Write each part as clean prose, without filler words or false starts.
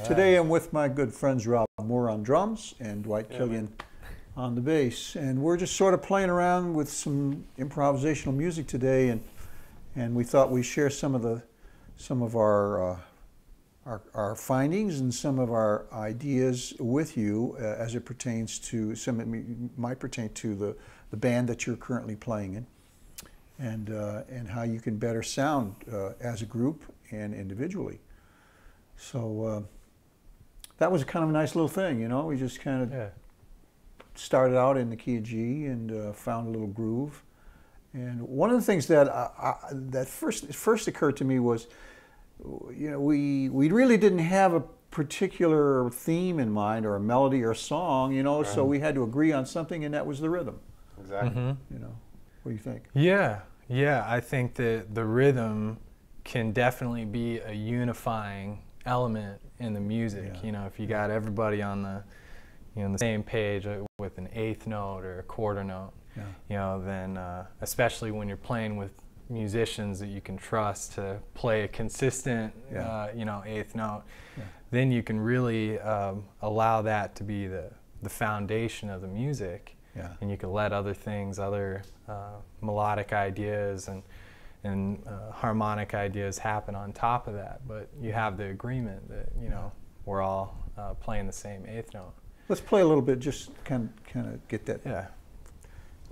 Today I'm with my good friends Rob Moore on drums and Dwight Killian on the bass, and we're just sort of playing around with some improvisational music today, and we thought we'd share some of our findings and some of our ideas with you as it pertains to might pertain to the band that you're currently playing in, and how you can better sound as a group and individually. So that was kind of a nice little thing, you know. We just kind of started out in the key of G and found a little groove. And one of the things that that first occurred to me was, you know, we really didn't have a particular theme in mind or a melody or a song, you know. Right. So we had to agree on something, and that was the rhythm. Exactly. You know, what do you think? Yeah. I think that the rhythm can definitely be a unifying element in the music. You know, if you got everybody on the same page with an eighth note or a quarter note, you know, then especially when you're playing with musicians that you can trust to play a consistent you know, eighth note, then you can really allow that to be the foundation of the music, and you can let other things, other melodic ideas and harmonic ideas happen on top of that, but you have the agreement that, you know, we're all playing the same eighth note. Let's play a little bit, just kind of get that. Yeah.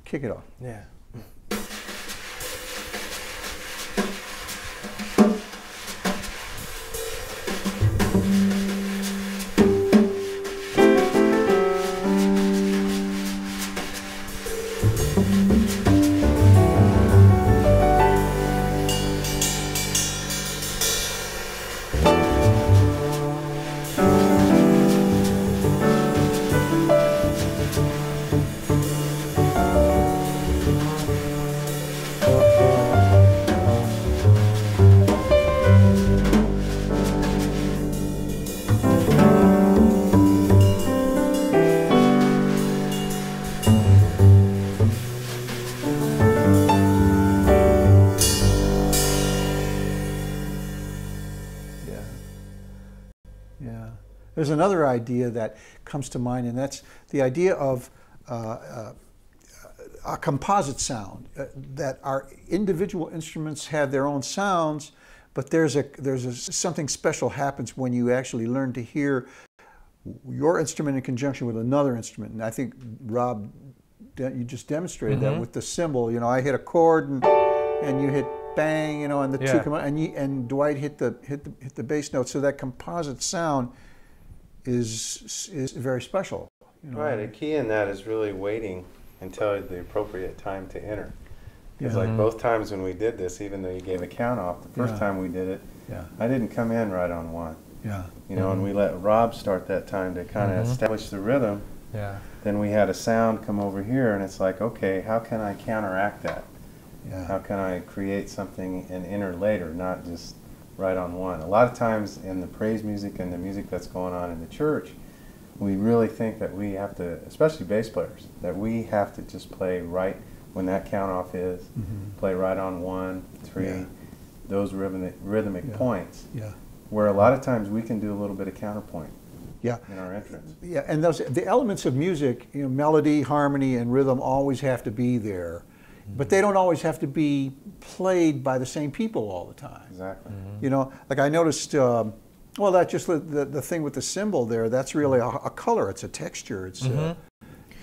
Kick it off. Yeah. There's another idea that comes to mind, and that's the idea of a composite sound. That our individual instruments have their own sounds, but there's something special happens when you actually learn to hear your instrument in conjunction with another instrument. And I think, Rob, you just demonstrated that with the cymbal. You know, I hit a chord and you hit bang, you know, and the two come out, and Dwight hit the bass note. So that composite sound is very special. You know? Right, a key in that is really waiting until the appropriate time to enter. Because like both times when we did this, even though you gave a count off, the first time we did it, I didn't come in right on one. You know, and we let Rob start that time to kind of establish the rhythm. Then we had a sound come over here, and it's like, okay, how can I counteract that? How can I create something and enter later, not just right on one? A lot of times in the praise music and the music that's going on in the church, we really think that we have to, especially bass players, that we have to just play right when that count off is, play right on 1, 3, those rhythmic points. Where a lot of times we can do a little bit of counterpoint. Yeah. in our entrance. Yeah, and the elements of music, you know, melody, harmony, and rhythm always have to be there, but they don't always have to be played by the same people all the time. Exactly. You know, like I noticed, well, that's just the thing with the cymbal there. That's really a color. It's a texture. It's you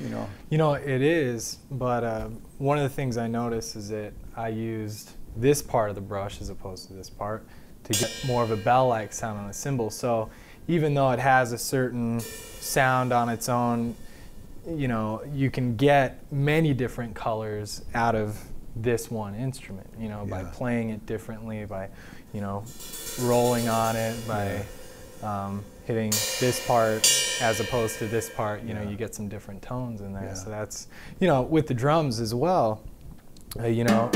know. You know, it is, but one of the things I noticed is that I used this part of the brush as opposed to this part to get more of a bell-like sound on the cymbal. So even though it has a certain sound on its own, you know, you can get many different colors out of this one instrument, you know, by playing it differently, by, you know, rolling on it, by hitting this part as opposed to this part, you know, you get some different tones in there. So that's, you know, with the drums as well, you know,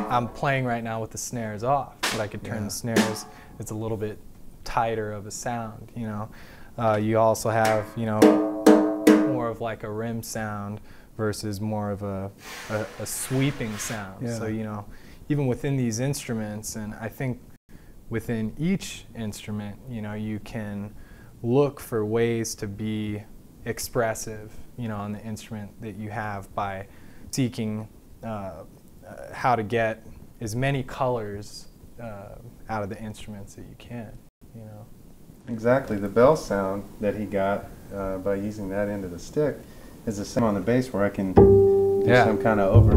I'm playing right now with the snares off, but I could turn the snares, it's a little bit tighter of a sound, you know. You also have, you know, more of like a rim sound versus more of a sweeping sound. So, you know, even within these instruments, and I think within each instrument, you know, you can look for ways to be expressive, you know, on the instrument that you have by seeking how to get as many colors out of the instruments that you can, you know. Exactly. The bell sound that he got by using that end of the stick is the same on the bass where I can do some kind of over.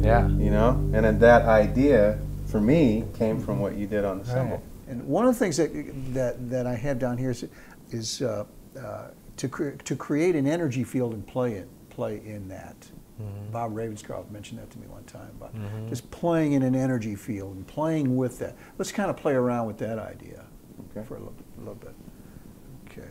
You know? And then that idea, for me, came from what you did on the cymbal. And one of the things that I have down here is to create an energy field and play in that. Bob Ravenscroft mentioned that to me one time about just playing in an energy field and playing with that. Let's kind of play around with that idea for a little bit. Okay.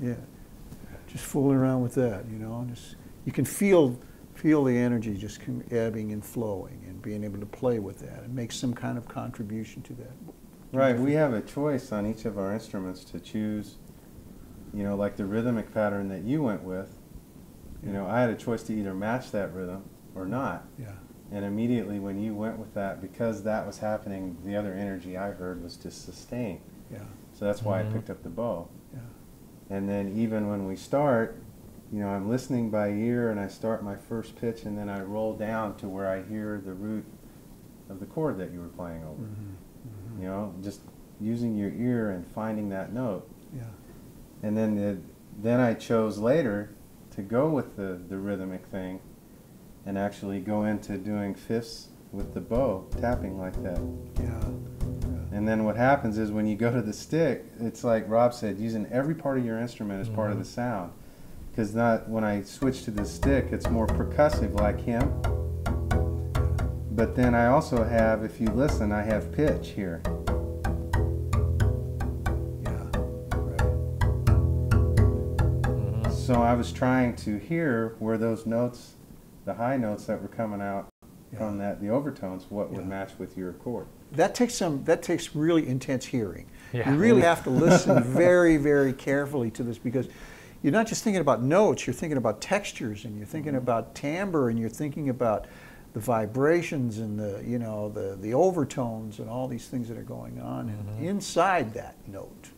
Yeah, just fooling around with that, you know. Just you can feel the energy just ebbing and flowing, and being able to play with that and make some kind of contribution to that. Right. We have a choice on each of our instruments to choose, you know, like the rhythmic pattern that you went with. You know, I had a choice to either match that rhythm or not. Yeah. And immediately when you went with that, because that was happening, the other energy I heard was to sustain. Yeah. So that's why I picked up the bow. Yeah. And then even when we start, you know, I'm listening by ear and I start my first pitch and then I roll down to where I hear the root of the chord that you were playing over. You know, just using your ear and finding that note. Yeah. And then I chose later to go with the rhythmic thing and actually go into doing fifths with the bow, tapping like that. Yeah. And then what happens is when you go to the stick, it's like Rob said, using every part of your instrument as part of the sound. Because when I switch to the stick, it's more percussive like him. But then I also have, if you listen, I have pitch here. Yeah, right. So I was trying to hear where those notes, the high notes that were coming out from the overtones, what would match with your chord. That takes really intense hearing. Yeah. You really have to listen very, very carefully to this, because you're not just thinking about notes, you're thinking about textures, and you're thinking about timbre, and you're thinking about the vibrations and the, you know, the overtones and all these things that are going on inside that note.